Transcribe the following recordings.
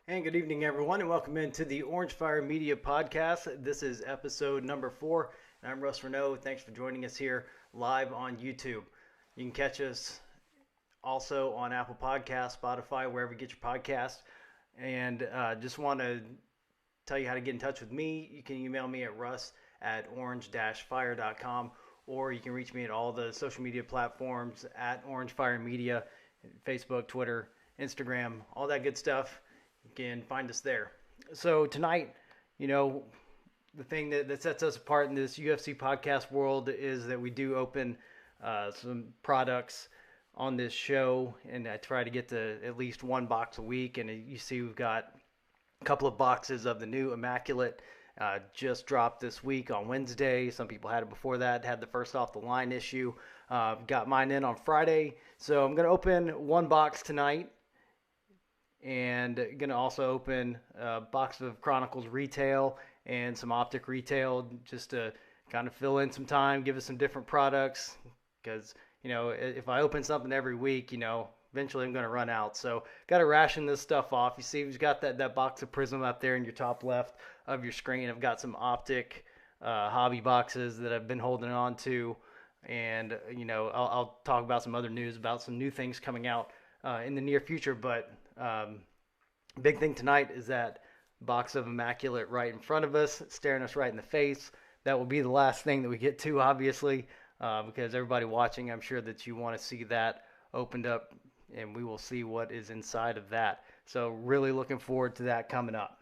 And good evening, everyone, and welcome into the Orange Fire Media Podcast. This is episode number 4, and I'm Russ Renault. Thanks for joining us here live on YouTube. You can catch us also on Apple Podcasts, Spotify, wherever you get your podcast. And just want to tell you how to get in touch with me. You can email me at russ@orange-fire.com, or you can reach me at all the social media platforms at Orange Fire Media, Facebook, Twitter, Instagram, all that good stuff. You can find us there. So tonight, the thing that sets us apart in this UFC podcast world is that we do open some products on this show, and I try to get to at least one box a week. And you see we've got a couple of boxes of the new Immaculate just dropped this week on Wednesday. Some people had it before that, had the first off the line issue. Got mine in on Friday. So I'm going to open one box tonight. And going to also open a box of Chronicles retail and some Optic retail just to kind of fill in some time, give us some different products. Because, if I open something every week, eventually I'm going to run out. So got to ration this stuff off. You see we've got that box of Prism up there in your top left of your screen. I've got some Optic hobby boxes that I've been holding on to. And, I'll talk about some other news about some new things coming out in the near future. But big thing tonight is that box of Immaculate right in front of us, staring us right in the face. That will be the last thing that we get to, obviously, because everybody watching, I'm sure that you want to see that opened up, and we will see what is inside of that. So really looking forward to that coming up.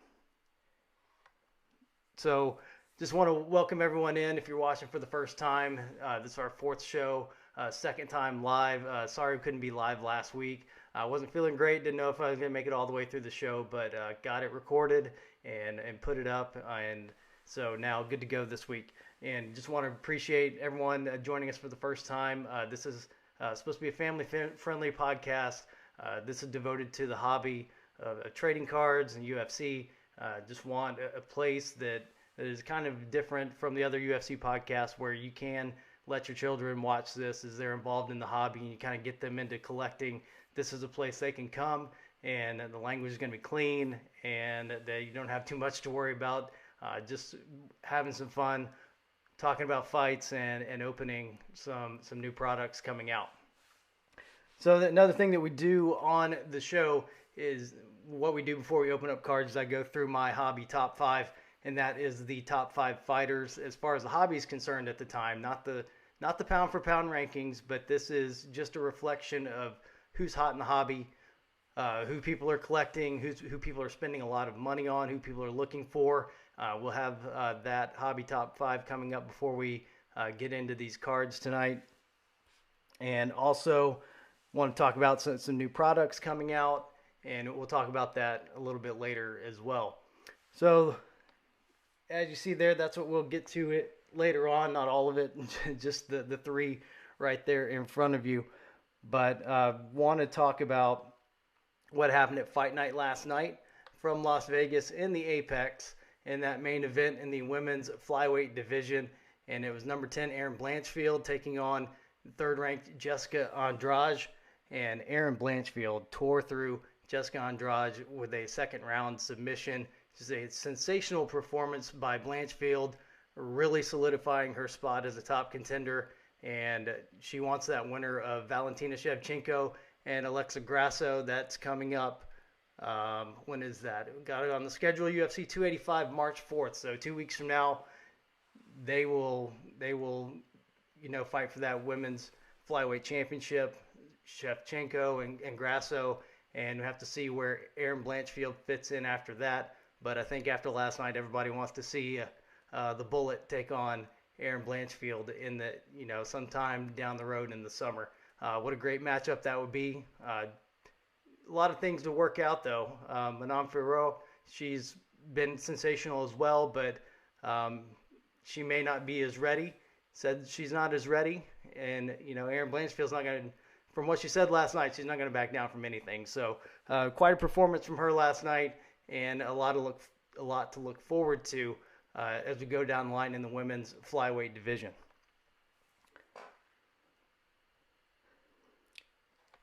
So just want to welcome everyone in. If you're watching for the first time, this is our 4th show, second time live. Sorry we couldn't be live last week. I wasn't feeling great, didn't know if I was going to make it all the way through the show, but got it recorded and put it up, and so now good to go this week. And just want to appreciate everyone joining us for the first time. This is supposed to be a family-friendly podcast. This is devoted to the hobby of trading cards and UFC. Just want a place that is kind of different from the other UFC podcasts where you can let your children watch this as they're involved in the hobby and you kind of get them into collecting. This is a place they can come, and the language is going to be clean, and that you don't have too much to worry about. Just having some fun, talking about fights, and opening some new products coming out. So another thing that we do on the show is what we do before we open up cards is I go through my hobby top 5, and that is the top 5 fighters as far as the hobby is concerned at the time, not the pound for pound rankings, but this is just a reflection of who's hot in the hobby, who people are collecting, who people are spending a lot of money on, who people are looking for. We'll have that hobby top 5 coming up before we get into these cards tonight. And also want to talk about some new products coming out, and we'll talk about that a little bit later as well. So as you see there, that's what we'll get to it later on, not all of it, just the 3 right there in front of you. But want to talk about what happened at Fight Night last night from Las Vegas in the Apex in that main event in the women's flyweight division. And it was number 10, Erin Blanchfield, taking on third-ranked Jessica Andrade. And Erin Blanchfield tore through Jessica Andrade with a second-round submission. Just a sensational performance by Blanchfield, really solidifying her spot as a top contender. And she wants that winner of Valentina Shevchenko and Alexa Grasso. That's coming up. When is that? We got it on the schedule, UFC 285, March 4th. So 2 weeks from now, they will fight for that women's flyweight championship. Shevchenko and Grasso, and we have to see where Erin Blanchfield fits in after that. But I think after last night, everybody wants to see the Bullet take on Erin Blanchfield in the sometime down the road in the summer. What a great matchup that would be. A lot of things to work out though. Manon Fiorot, she's been sensational as well, but she may not be as ready. Said she's not as ready, and Erin Blanchfield's not going to. From what she said last night, she's not going to back down from anything. So quite a performance from her last night, and a lot to look forward to as we go down the line in the women's flyweight division.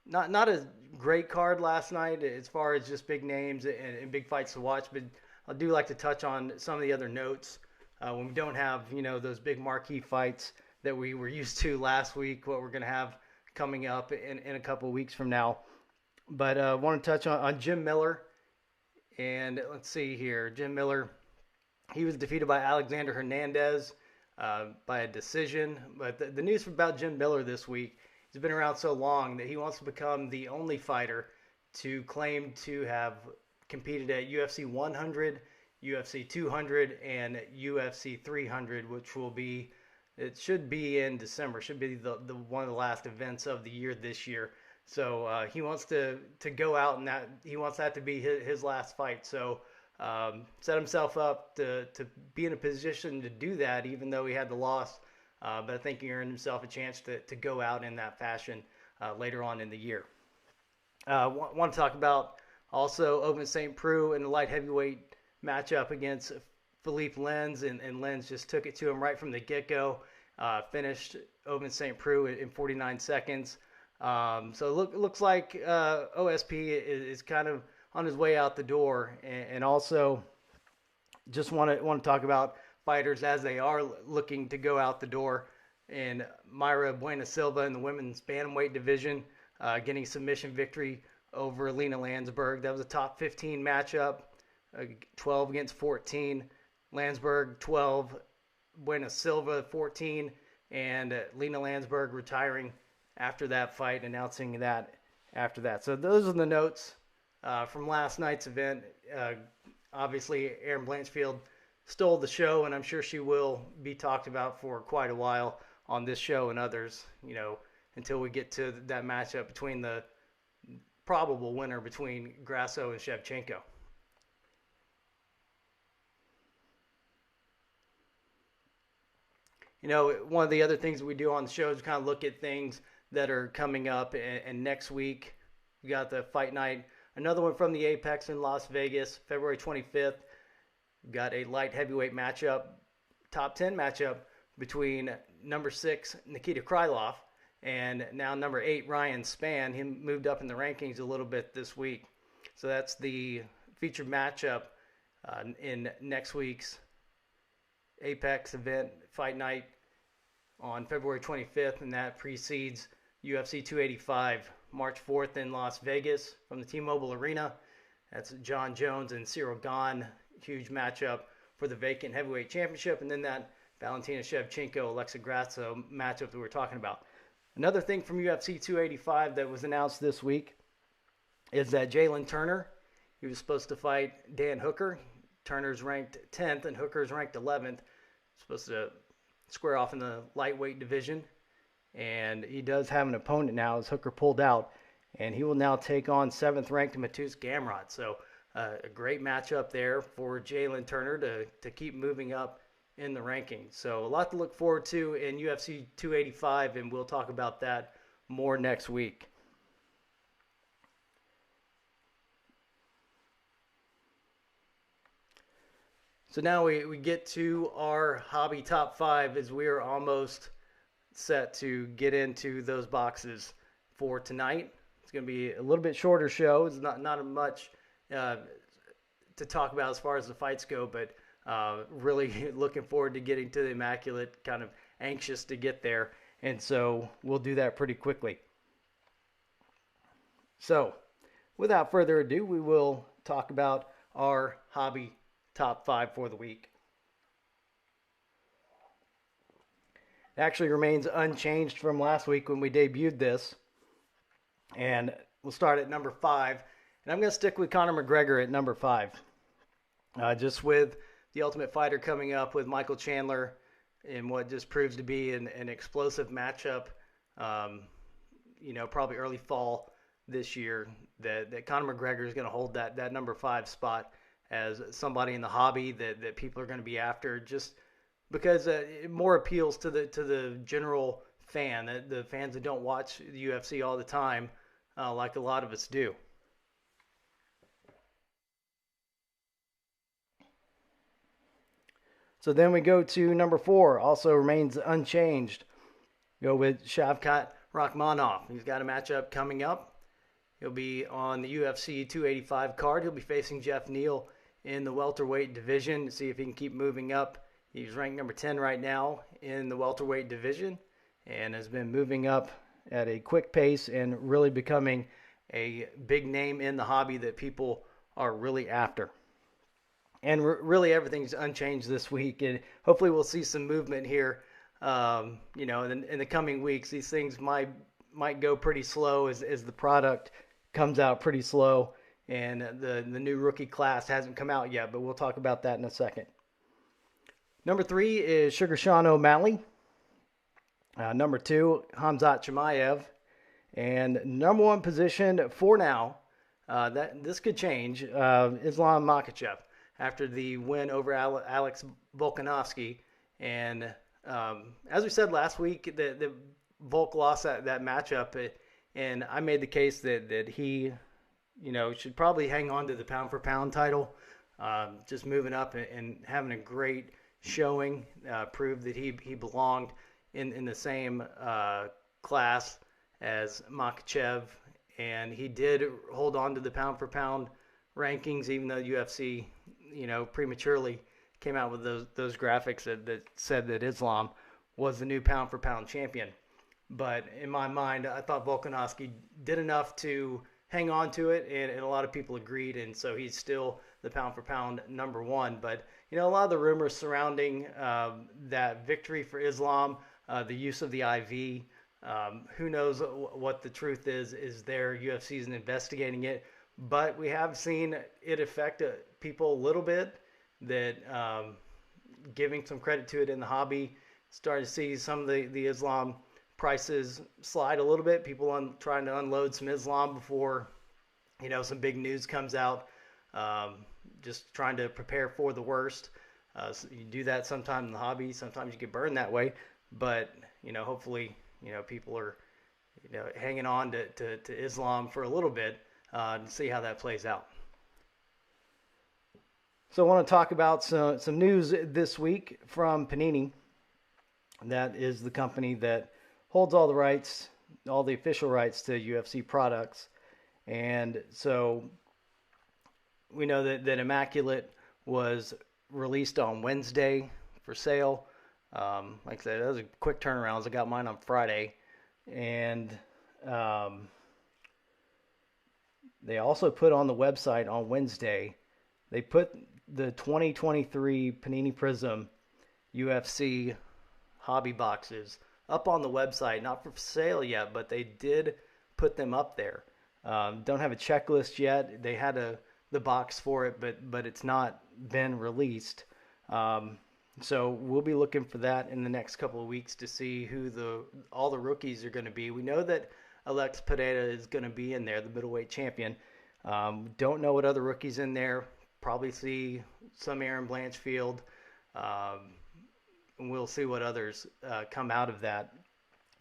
Not a great card last night as far as just big names and big fights to watch, but I do like to touch on some of the other notes when we don't have, those big marquee fights that we were used to last week, what we're going to have coming up in a couple of weeks from now. But I want to touch on Jim Miller. And let's see here. Jim Miller, he was defeated by Alexander Hernandez by a decision. But the news about Jim Miller this week, he's been around so long that he wants to become the only fighter to claim to have competed at UFC 100, UFC 200, and UFC 300, which it should be in December. Should be the one of the last events of the year this year. So he wants to go out, and he wants that to be his last fight. So set himself up to be in a position to do that, even though he had the loss. But I think he earned himself a chance to go out in that fashion later on in the year. Want to talk about also Ovince St. Preux in the light heavyweight matchup against Philippe Lenz, and Lenz just took it to him right from the get-go. Finished Ovince St. Preux in 49 seconds. So it looks like OSP is kind of on his way out the door, and also just want to talk about fighters as they are looking to go out the door. And Mayra Bueno Silva in the women's bantamweight division, getting submission victory over Lena Landsberg. That was a top 15 matchup, 12 against 14. Landsberg 12, Bueno Silva 14, and Lena Landsberg retiring after that fight, announcing that after that. So those are the notes from last night's event. Obviously, Erin Blanchfield stole the show, and I'm sure she will be talked about for quite a while on this show and others, until we get to that matchup between the probable winner between Grasso and Shevchenko. One of the other things we do on the show is kind of look at things that are coming up, and next week we got the fight night, another one from the Apex in Las Vegas, February 25th. We've got a light heavyweight matchup, top 10 matchup between number 6 Nikita Krylov and now number 8 Ryan Spann. He moved up in the rankings a little bit this week, so that's the featured matchup in next week's Apex event, fight night on February 25th, and that precedes UFC 285, March 4th in Las Vegas from the T-Mobile Arena. That's John Jones and Cyril Gane, huge matchup for the vacant heavyweight championship, and then that Valentina Shevchenko, Alexa Grasso matchup that we're talking about. Another thing from UFC 285 that was announced this week is that Jalen Turner, he was supposed to fight Dan Hooker. Turner's ranked 10th and Hooker's ranked 11th. Supposed to square off in the lightweight division, and he does have an opponent now as Hooker pulled out, and he will now take on 7th ranked Mateusz Gamrot. So a great matchup there for Jalen Turner to keep moving up in the rankings. So a lot to look forward to in UFC 285, and we'll talk about that more next week. So now we get to our hobby top 5 as we are almost set to get into those boxes for tonight. It's going to be a little bit shorter show. It's not much to talk about as far as the fights go, but really looking forward to getting to the Immaculate, kind of anxious to get there. And so we'll do that pretty quickly. So without further ado, we will talk about our hobby top 5 for the week. It actually remains unchanged from last week when we debuted this. And we'll start at number 5. And I'm going to stick with Conor McGregor at number 5. Just with the Ultimate Fighter coming up with Michael Chandler in what just proves to be an explosive matchup, probably early fall this year, that Conor McGregor is going to hold that number 5 spot as somebody in the hobby that people are going to be after, just because it more appeals to the general fan, the fans that don't watch the UFC all the time, like a lot of us do. So then we go to number 4, also remains unchanged. Go with Shavkat Rakhmonov. He's got a matchup coming up. He'll be on the UFC 285 card. He'll be facing Jeff Neal in the welterweight division to see if he can keep moving up. He's ranked number 10 right now in the welterweight division and has been moving up at a quick pace and really becoming a big name in the hobby that people are really after. And really everything's unchanged this week, and hopefully we'll see some movement here. In the coming weeks, these things might go pretty slow as the product comes out pretty slow, and the new rookie class hasn't come out yet, but we'll talk about that in a second. Number 3 is Sugar Sean O'Malley. Number 2, Khamzat Chimaev. And number 1 position for now, this could change, Islam Makhachev after the win over Alex Volkanovski. And as we said last week, the Volk lost that matchup, and I made the case that he, should probably hang on to the pound-for-pound title, just moving up and having a great showing, proved that he belonged in the same class as Makhachev, and he did hold on to the pound-for-pound rankings, even though UFC, prematurely came out with those graphics that said that Islam was the new pound-for-pound champion. But in my mind, I thought Volkanovski did enough to hang on to it, and a lot of people agreed, and so he's still the pound-for-pound number 1. But, a lot of the rumors surrounding that victory for Islam, the use of the IV, who knows what the truth is there. UFC isn't investigating it, but we have seen it affect people a little bit, that giving some credit to it in the hobby, starting to see some of the Islam prices slide a little bit. People trying to unload some Islam before, some big news comes out, just trying to prepare for the worst. So you do that sometime in the hobby. Sometimes you get burned that way, but, hopefully, people are, hanging on to Islam for a little bit and see how that plays out. So I want to talk about some news this week from Panini. That is the company that holds all the rights, all the official rights to UFC products. And so we know that Immaculate was released on Wednesday for sale. Like I said, that was a quick turnaround. I got mine on Friday. And they also put on the website on Wednesday, they put the 2023 Panini Prism UFC hobby boxes up on the website, not for sale yet, but they did put them up there. Don't have a checklist yet. They had the box for it, but it's not been released. So we'll be looking for that in the next couple of weeks to see who all the rookies are going to be. We know that Alex Pereira is going to be in there, the middleweight champion. Don't know what other rookies in there. Probably see some Aaron Blanchfield. And we'll see what others come out of that.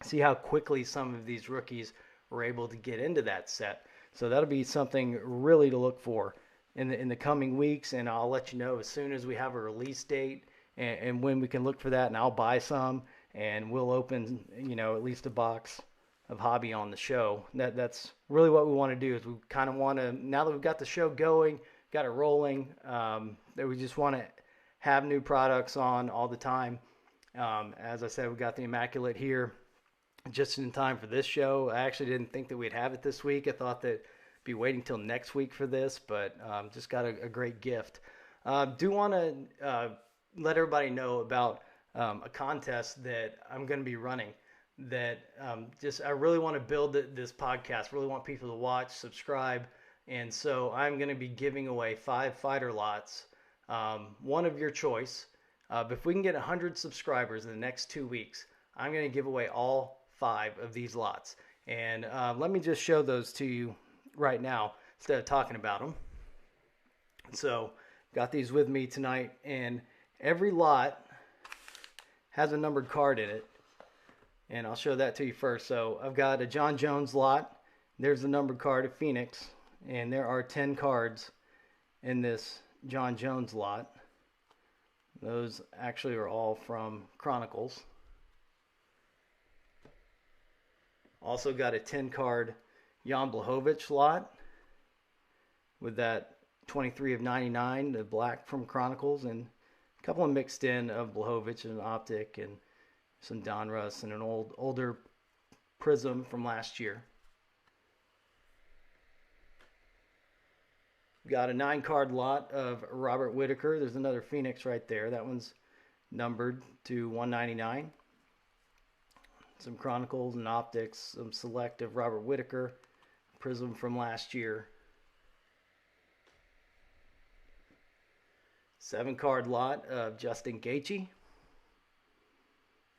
See how quickly some of these rookies were able to get into that set. So that'll be something really to look for in the coming weeks. And I'll let you know as soon as we have a release date and when we can look for that. And I'll buy some, and we'll open, at least a box of hobby on the show. That's really what we want to do, is we kind of want to, now that we've got the show going, got it rolling, that we just want to have new products on all the time. As I said, we got the Immaculate here just in time for this show. I actually didn't think that we'd have it this week. I thought that I'd be waiting till next week for this, but just got a great gift. Do want to let everybody know about a contest that I'm going to be running. That I really want to build this podcast. Really want people to watch, subscribe, and so I'm going to be giving away 5 fighter lots, one of your choice. But if we can get 100 subscribers in the next 2 weeks, I'm going to give away all 5 of these lots. And let me just show those to you right now instead of talking about them. So got these with me tonight, and every lot has a numbered card in it. And I'll show that to you first. So I've got a John Jones lot. There's the numbered card of Phoenix. And there are 10 cards in this John Jones lot. Those actually are all from Chronicles. Also got a 10 card Jan Blachowicz lot with that 23 of 99, the black from Chronicles, and a couple of mixed in of Blachowicz and an optic and some Donruss and an older Prism from last year. Got a 9-card lot of Robert Whitaker. There's another Phoenix right there. That one's numbered to 199. Some Chronicles and optics, some select of Robert Whitaker, Prism from last year. 7-card lot of Justin Gaethje.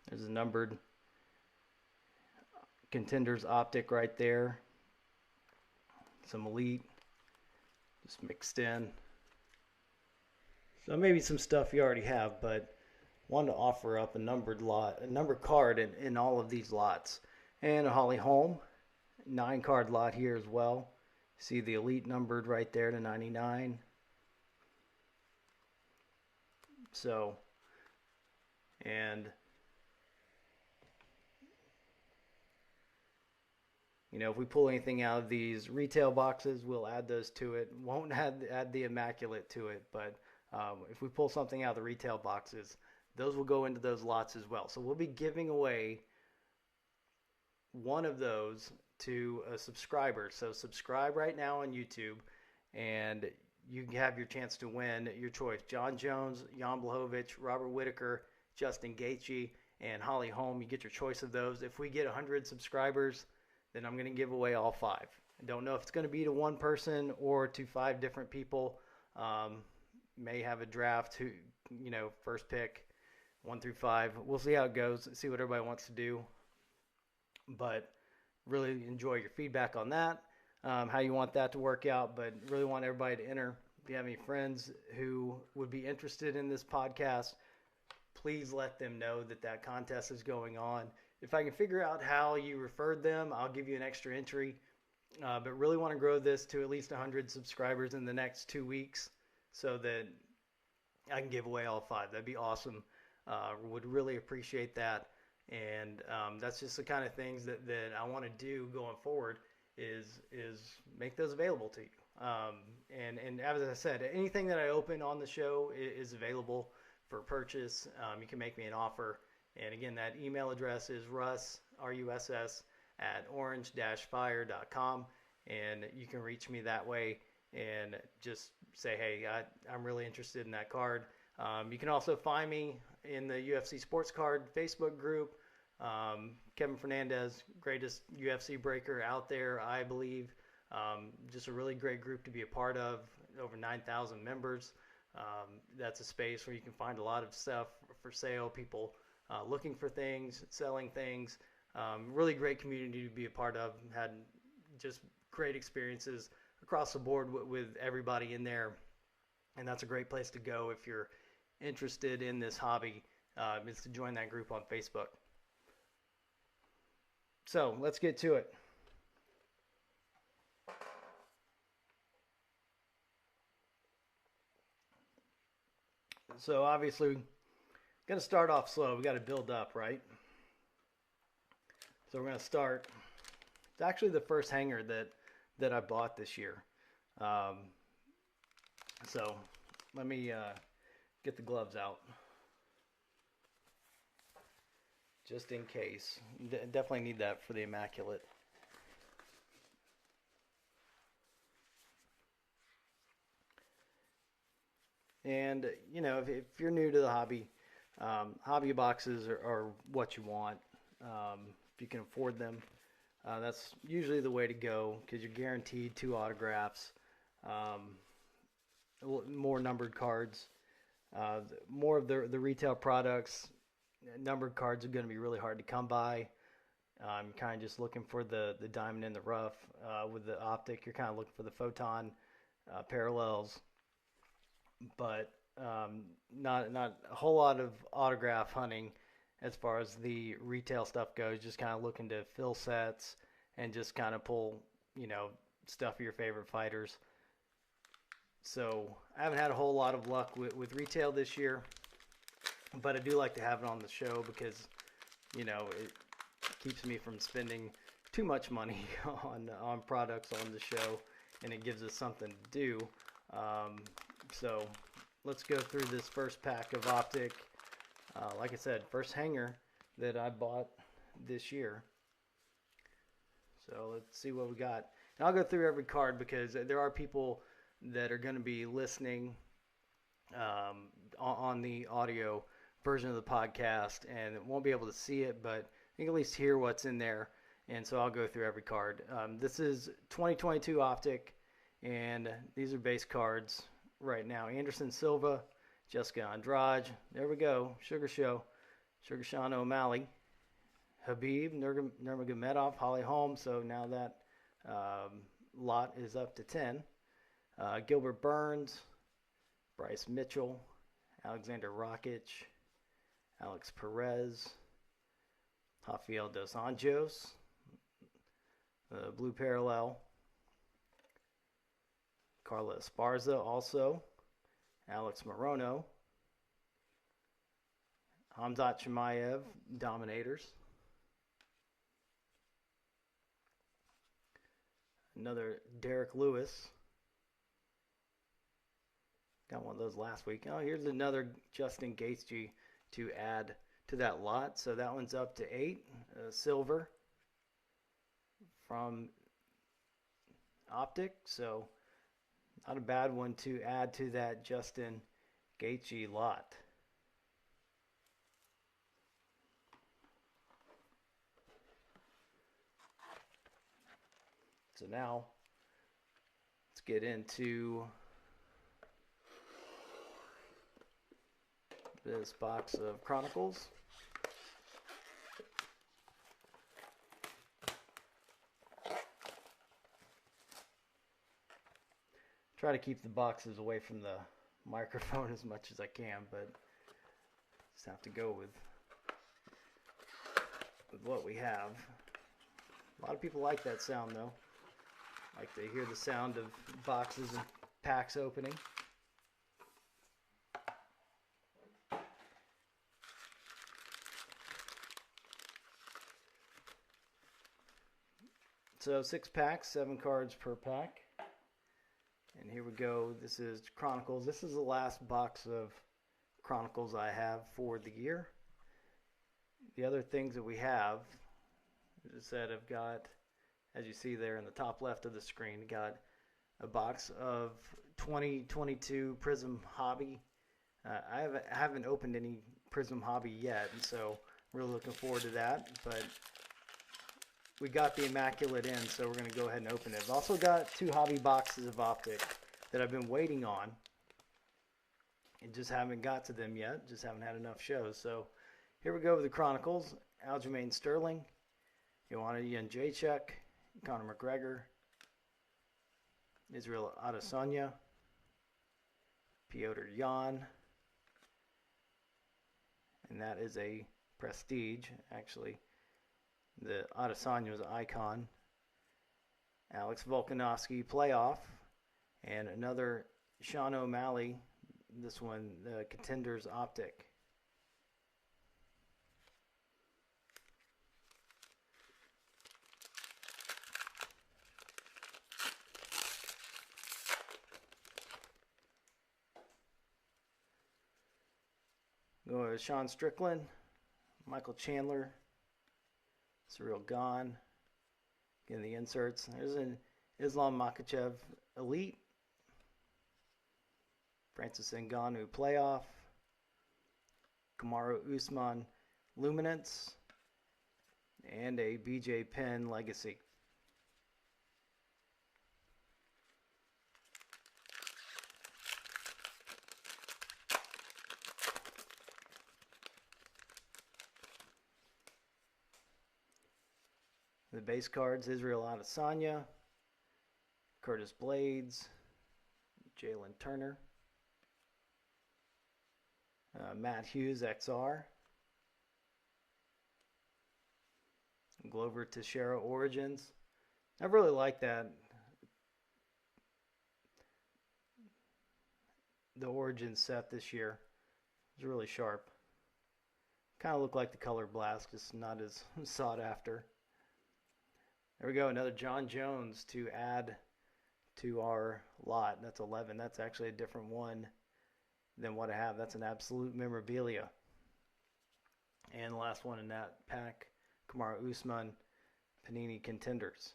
There's a numbered Contenders optic right there. Some Elite, just mixed in. So maybe some stuff you already have, but wanted to offer up a numbered card in all of these lots. And a Holly Holm, 9-card lot here as well. See the Elite numbered right there to 99. So, and you know, if we pull anything out of these retail boxes, we'll add those to it. Won't add the Immaculate to it, but if we pull something out of the retail boxes, those will go into those lots as well. So we'll be giving away one of those to a subscriber. So subscribe right now on YouTube, and you have your chance to win your choice. John Jones, Jan Blachowicz, Robert Whitaker, Justin Gaethje, and Holly Holm. You get your choice of those. If we get 100 subscribers, then I'm going to give away all 5. I don't know if it's going to be to one person or to 5 different people. May have a draft, first pick, 1 through 5. We'll see how it goes, see what everybody wants to do. But really enjoy your feedback on that, how you want that to work out. But really want everybody to enter. If you have any friends who would be interested in this podcast, please let them know that contest is going on. If I can figure out how you referred them, I'll give you an extra entry. But really want to grow this to at least 100 subscribers in the next 2 weeks so that I can give away all 5. That'd be awesome. Would really appreciate that. And that's just the kind of things that I want to do going forward is make those available to you. And as I said, anything that I open on the show is available for purchase. You can make me an offer. And again, that email address is russ, R-U-S-S, at orange-fire.com. And you can reach me that way and just say, hey, I'm really interested in that card. You can also find me in the UFC Sports Card Facebook group. Kevin Fernandez, greatest UFC breaker out there, I believe. Just a really great group to be a part of, over 9,000 members. That's a space where you can find a lot of stuff for sale, people looking for things, selling things. Really great community to be a part of. Had just great experiences across the board with everybody in there. And that's a great place to go if you're interested in this hobby, is to join that group on Facebook. So let's get to it. So obviously, going to start off slow. We got to build up, right? So we're going to start. It's actually the first hanger that I bought this year. So let me get the gloves out, just in case. Definitely need that for the Immaculate. And if you're new to the hobby, hobby boxes are what you want. If you can afford them, that's usually the way to go, because you're guaranteed 2 autographs, more numbered cards. More of the retail products, numbered cards are going to be really hard to come by. You're kind of just looking for the diamond in the rough. With the optic, you're kind of looking for the photon parallels. But not a whole lot of autograph hunting as far as the retail stuff goes. Just kind of looking to fill sets and just kind of pull, stuff of your favorite fighters. So I haven't had a whole lot of luck with retail this year, but I do like to have it on the show because, it keeps me from spending too much money on products on the show, and it gives us something to do. So let's go through this first pack of Optic. Like I said, first hanger that I bought this year. So let's see what we got. And I'll go through every card because there are people that are going to be listening on the audio version of the podcast and won't be able to see it, but you can at least hear what's in there. And so I'll go through every card. This is 2022 Optic, and these are base cards right now. Anderson Silva, Jessica Andrade, there we go, Sugar Sean O'Malley, Habib Nurmagomedov, Holly Holm. So now that lot is up to 10. Gilbert Burns, Bryce Mitchell, Alexander Rakic, Alex Perez, Rafael Dos Anjos, Blue Parallel, Carla Esparza also, Alex Morono, Hamzat Chimaev, Dominators, another Derek Lewis. Got one of those last week. Oh, here's another Justin Gaethje to add to that lot. So that one's up to 8. Silver from Optic. So not a bad one to add to that Justin Gaethje lot. So now let's get into this box of Chronicles. Try to keep the boxes away from the microphone as much as I can, but just have to go with what we have. A lot of people like that sound though. Like to hear the sound of boxes and packs opening. So 6 packs, 7 cards per pack. And here we go. This is Chronicles. This is the last box of Chronicles I have for the year. The other things that we have, as I said, I've got, as you see there in the top left of the screen, got a box of 2022 Prism Hobby. I haven't opened any Prism Hobby yet, and so I'm really looking forward to that. But we got the Immaculate in, so we're going to go ahead and open it. I've also got 2 hobby boxes of Optic that I've been waiting on and just haven't got to them yet. Just haven't had enough shows. So here we go with the Chronicles. Aljamain Sterling, Joanna Jędrzejczyk, Conor McGregor, Israel Adesanya, Piotr Jan, and that is a Prestige, actually. The Adesanya was an icon. Alex Volkanovski playoff. And another Sean O'Malley. This one, the Contenders Optic. Go with Sean Strickland, Michael Chandler, Cyril Gahn. Again, the inserts. There's an Islam Makhachev Elite, Francis Ngannou Playoff, Kamaru Usman Luminance, and a BJ Penn Legacy. The base cards, Israel Adesanya, Curtis Blades, Jalen Turner, Matt Hughes XR, Glover Teixeira Origins. I really like that. The Origins set this year is really sharp. Kind of look like the Color Blast, just not as sought after. There we go, another John Jones to add to our lot. That's 11. That's actually a different one than what I have. That's an absolute memorabilia. And the last one in that pack, Kamaru Usman, Panini Contenders.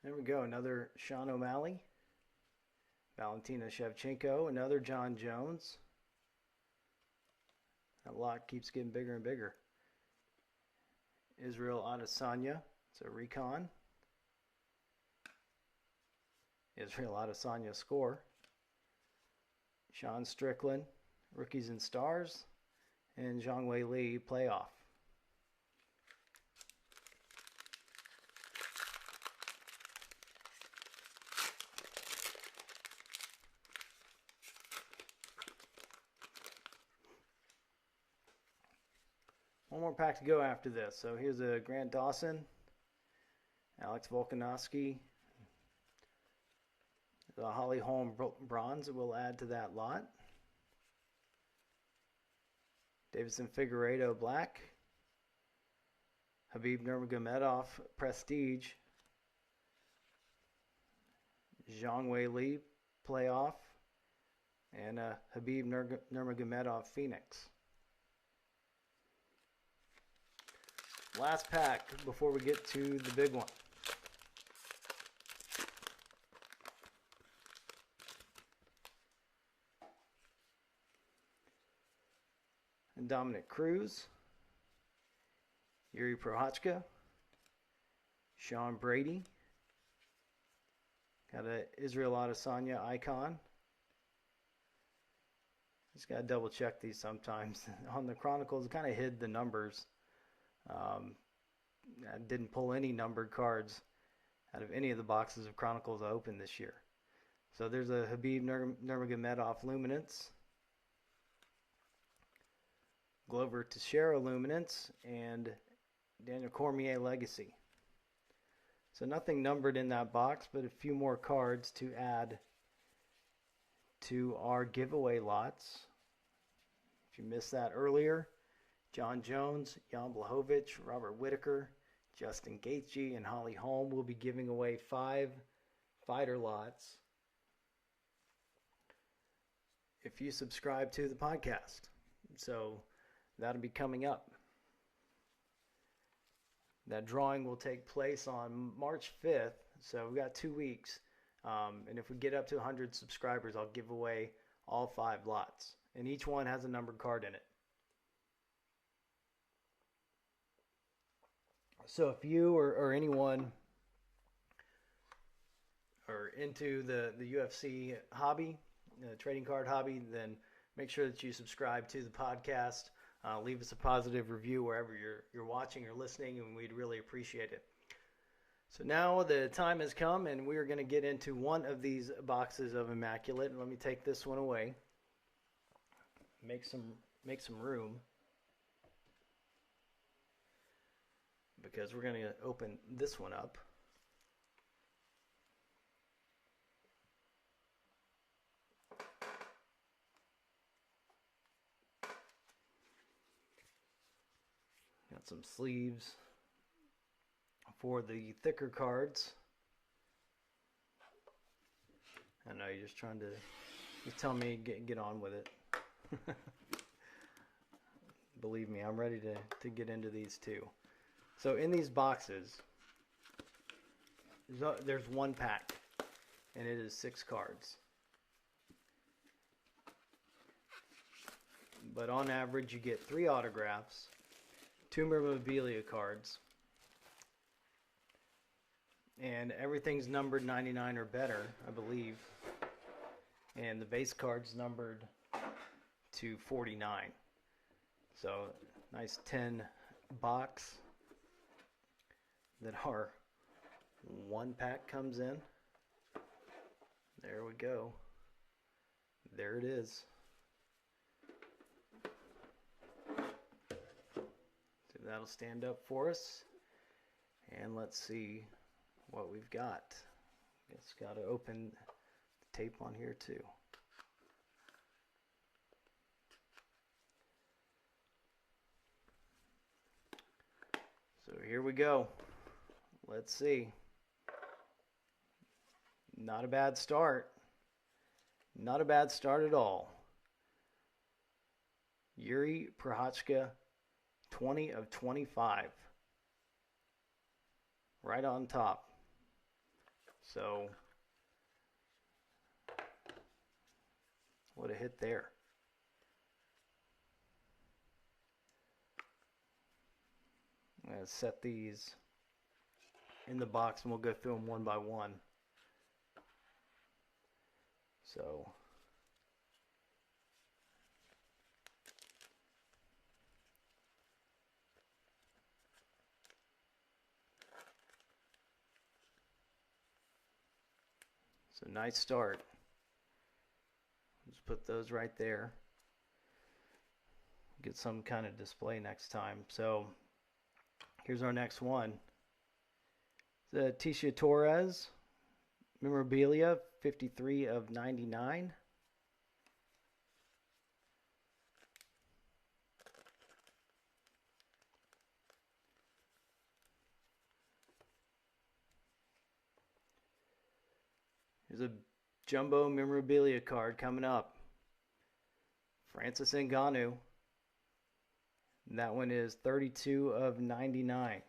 There we go, another Sean O'Malley, Valentina Shevchenko, another John Jones. That lot keeps getting bigger and bigger. Israel Adesanya, it's a recon. Israel Adesanya score. Sean Strickland, Rookies and Stars, and Zhang Wei Li playoff. One more pack to go after this. So here's a Grant Dawson, Alex Volkanovski, the Holly Holm bronze that we'll add to that lot. Davison Figueiredo black, Habib Nurmagomedov prestige, Zhang Wei Li playoff, and Habib Nurmagomedov Phoenix. Last pack before we get to the big one. And Dominic Cruz, Yuri Prochazka, Sean Brady, got an Israel Adesanya icon. Just got to double check these sometimes. On the Chronicles, it kind of hid the numbers. I didn't pull any numbered cards out of any of the boxes of Chronicles I opened this year. So there's a Habib Nurmagomedov Luminance, Glover Teixeira Luminance, and Daniel Cormier Legacy. So nothing numbered in that box, but a few more cards to add to our giveaway lots. If you missed that earlier, John Jones, Jan Blachowicz, Robert Whitaker, Justin Gaethje, and Holly Holm will be giving away 5 fighter lots if you subscribe to the podcast. So that'll be coming up. That drawing will take place on March 5th, so we've got 2 weeks. And if we get up to 100 subscribers, I'll give away all 5 lots. And each one has a numbered card in it. So if you or anyone are into the UFC hobby, the trading card hobby, then make sure that you subscribe to the podcast. Leave us a positive review wherever you're watching or listening, and we'd really appreciate it. So now the time has come, and we are going to get into one of these boxes of Immaculate. And let me take this one away. Make some room, because we're going to open this one up. Got some sleeves for the thicker cards. I know you're just trying to tell me get on with it. Believe me, I'm ready to get into these too. So in these boxes, there's one pack, and it is 6 cards. But on average, you get 3 autographs, 2 memorabilia cards, and everything's numbered 99 or better, I believe. And the base card's numbered to 49. So nice 10 box that our one pack comes in. There we go. There it is. So that'll stand up for us. And let's see what we've got. Just got to open the tape on here too. So here we go. Let's see. Not a bad start. Not a bad start at all. Yuri Prochazka, 20 of 25. Right on top. So, what a hit there. I'm going to set these in the box and we'll go through them one by one. So, nice start. Just put those right there. Get some kind of display next time. So here's our next one. The Tisha Torres memorabilia, 53 of 99. Here's a jumbo memorabilia card coming up. Francis Ngannou. And that one is 32 of 99.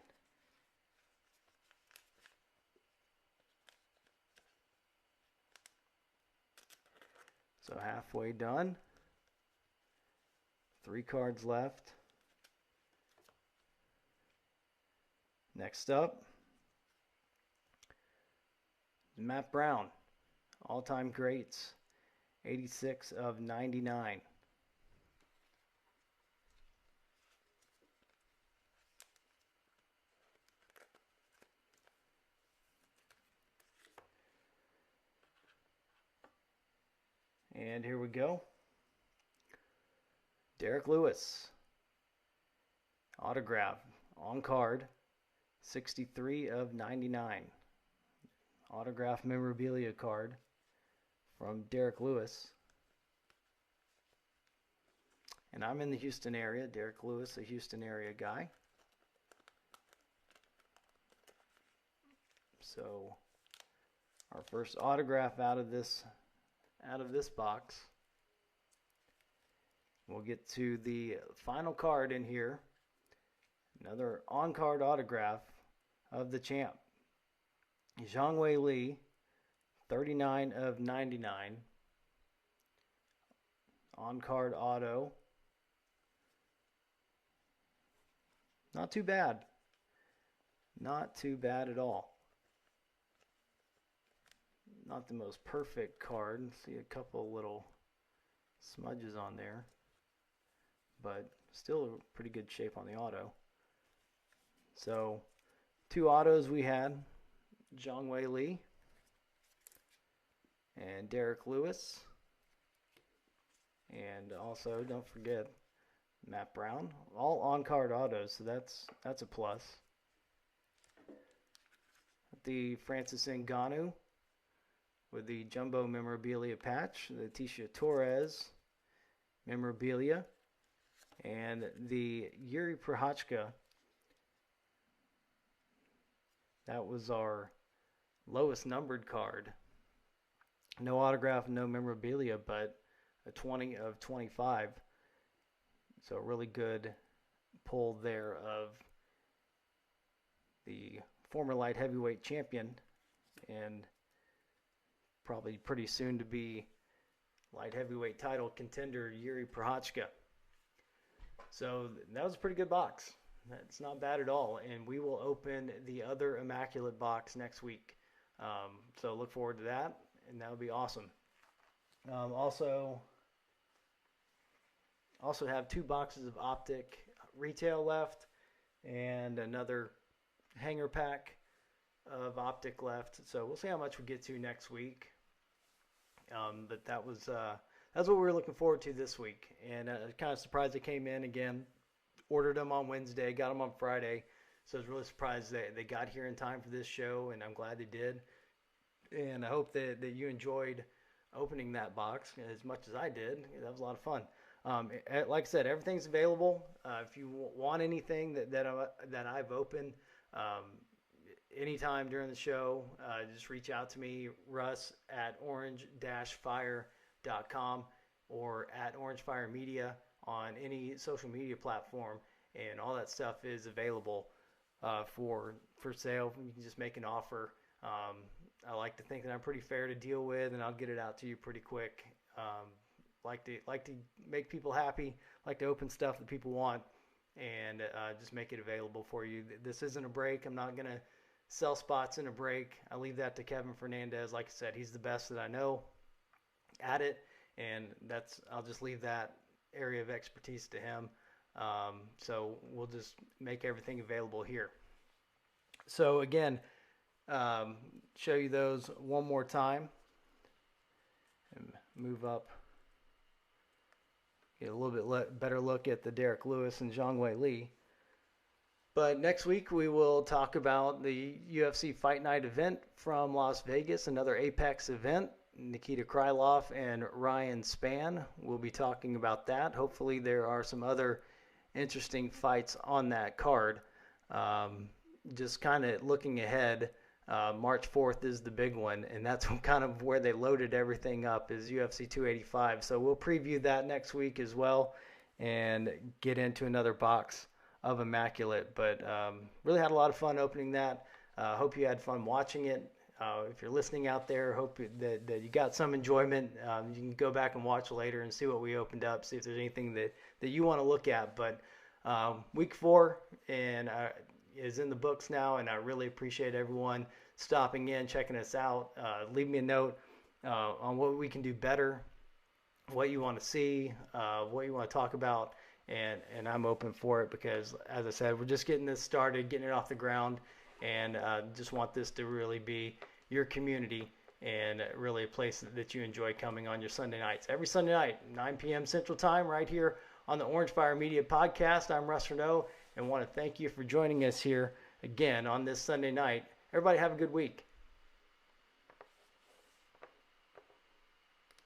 So halfway done. 3 cards left. Next up, Matt Brown. All-time greats, 86 of 99. And here we go. Derek Lewis. Autograph on card, 63 of 99. Autograph memorabilia card from Derek Lewis. And I'm in the Houston area. Derek Lewis, a Houston area guy. So our first autograph out of this box. We'll get to the final card in here. Another on-card autograph of the champ. Zhang Wei Li, 39 of 99. On-card auto. Not too bad. Not too bad at all. Not the most perfect card. See a couple little smudges on there. But still pretty good shape on the auto. So, 2 autos we had. Zhang Wei Li and Derek Lewis. And also, don't forget, Matt Brown. All on-card autos, so that's a plus. The Francis Ngannou with the jumbo memorabilia patch. The Tisha Torres memorabilia. And the Yuri Prochazka. That was our lowest numbered card. No autograph, no memorabilia, but a 20 of 25. So a really good pull there of the former light heavyweight champion and probably pretty soon to be light heavyweight title contender Yuri Prochazka. So that was a pretty good box. That's not bad at all. And we will open the other Immaculate box next week. So look forward to that. And that would be awesome. Also have 2 boxes of Optic retail left. And another hanger pack of Optic left. So we'll see how much we get to next week. But that's what we were looking forward to this week. And kind of surprised they came in again. Ordered them on Wednesday, got them on Friday. So I was really surprised they got here in time for this show, and I'm glad they did. And I hope that you enjoyed opening that box as much as I did. That was a lot of fun. Like I said, everything's available. If you want anything that I've opened, anytime during the show, just reach out to me, Russ at orange-fire.com or at Orange Fire Media on any social media platform, and all that stuff is available for sale. You can just make an offer. I like to think that I'm pretty fair to deal with, and I'll get it out to you pretty quick. Like to make people happy. Like to open stuff that people want, and just make it available for you. This isn't a break. I'm not gonna sell spots in a break. I leave that to Kevin Fernandez. Like I said, he's the best that I know at it, and I'll just leave that area of expertise to him. So we'll just make everything available here. So again, show you those one more time and move up. Get a little bit better look at the Derek Lewis and Zhang Wei Li. But next week we will talk about the UFC Fight Night event from Las Vegas, another Apex event. Nikita Krylov and Ryan Spann will be talking about that. Hopefully there are some other interesting fights on that card. Just kind of looking ahead, March 4th is the big one, and that's kind of where they loaded everything up, is UFC 285. So we'll preview that next week as well and get into another box of Immaculate. But really had a lot of fun opening that. Hope you had fun watching it. If you're listening out there, hope that you got some enjoyment. You can go back and watch later and see what we opened up, see if there's anything that you want to look at. But week 4 and is in the books now, and I really appreciate everyone stopping in, checking us out. Leave me a note on what we can do better, what you want to see, what you want to talk about, and I'm open for it because, as I said, we're just getting this started, getting it off the ground, and just want this to really be your community and really a place that you enjoy coming on your Sunday nights. Every Sunday night, 9 p.m. Central Time, right here on the Orange Fire Media Podcast. I'm Russ Renaud, and want to thank you for joining us here again on this Sunday night. Everybody have a good week.